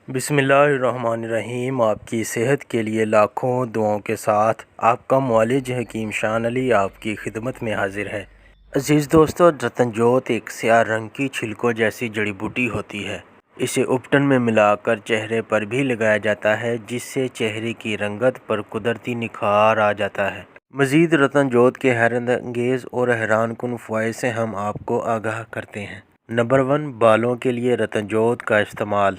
بسم اللہ الرحمن الرحیم۔ آپ کی صحت کے لیے لاکھوں دعاؤں کے ساتھ آپ کا معالج حکیم شان علی آپ کی خدمت میں حاضر ہے۔ عزیز دوستو، رتن جوت ایک سیاہ رنگ کی چھلکوں جیسی جڑی بوٹی ہوتی ہے۔ اسے اپٹن میں ملا کر چہرے پر بھی لگایا جاتا ہے، جس سے چہرے کی رنگت پر قدرتی نکھار آ جاتا ہے۔ مزید رتن جوت کے حیرت انگیز اور حیران کن فوائد سے ہم آپ کو آگاہ کرتے ہیں۔ نمبر 1، بالوں کے لیے رتن جوت کا استعمال۔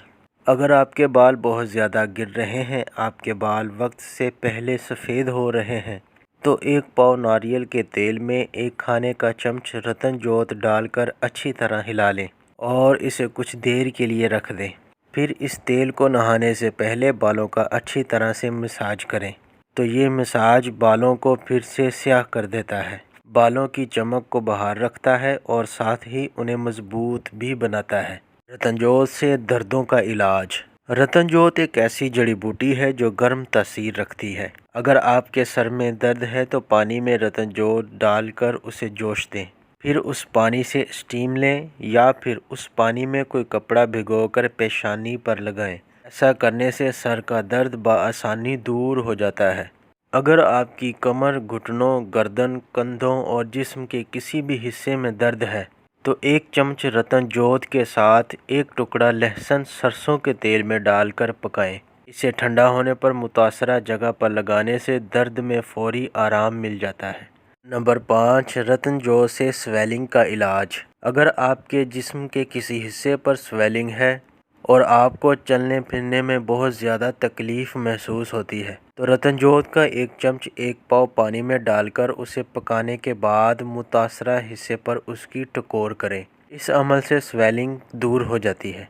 اگر آپ کے بال بہت زیادہ گر رہے ہیں، آپ کے بال وقت سے پہلے سفید ہو رہے ہیں، تو ایک پاؤ ناریل کے تیل میں ایک کھانے کا چمچ رتن جوت ڈال کر اچھی طرح ہلا لیں اور اسے کچھ دیر کے لیے رکھ دیں۔ پھر اس تیل کو نہانے سے پہلے بالوں کا اچھی طرح سے مساج کریں، تو یہ مساج بالوں کو پھر سے سیاہ کر دیتا ہے، بالوں کی چمک کو بحال رکھتا ہے اور ساتھ ہی انہیں مضبوط بھی بناتا ہے۔ رتن جوت سے دردوں کا علاج۔ رتن جوت ایک ایسی جڑی بوٹی ہے جو گرم تاثیر رکھتی ہے۔ اگر آپ کے سر میں درد ہے تو پانی میں رتن جوت ڈال کر اسے جوش دیں، پھر اس پانی سے اسٹیم لیں یا پھر اس پانی میں کوئی کپڑا بھگو کر پیشانی پر لگائیں۔ ایسا کرنے سے سر کا درد بآسانی دور ہو جاتا ہے۔ اگر آپ کی کمر، گھٹنوں، گردن، کندھوں اور جسم کے کسی بھی حصے میں درد ہے تو ایک چمچ رتن جوت کے ساتھ ایک ٹکڑا لہسن سرسوں کے تیل میں ڈال کر پکائیں۔ اسے ٹھنڈا ہونے پر متاثرہ جگہ پر لگانے سے درد میں فوری آرام مل جاتا ہے۔ نمبر 5، رتن جوت سے سویلنگ کا علاج۔ اگر آپ کے جسم کے کسی حصے پر سویلنگ ہے اور آپ کو چلنے پھرنے میں بہت زیادہ تکلیف محسوس ہوتی ہے تو رتن جوت کا ایک چمچ ایک پاؤ پانی میں ڈال کر اسے پکانے کے بعد متاثرہ حصے پر اس کی ٹکور کریں۔ اس عمل سے سویلنگ دور ہو جاتی ہے۔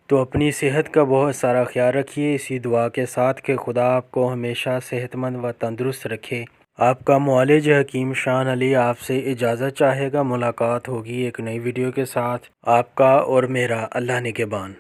تو اپنی صحت کا بہت سارا خیال رکھیے، اسی دعا کے ساتھ کہ خدا آپ کو ہمیشہ صحت مند و تندرست رکھے۔ آپ کا معالج حکیم شان علی آپ سے اجازت چاہے گا۔ ملاقات ہوگی ایک نئی ویڈیو کے ساتھ۔ آپ کا اور میرا اللہ نگہبان۔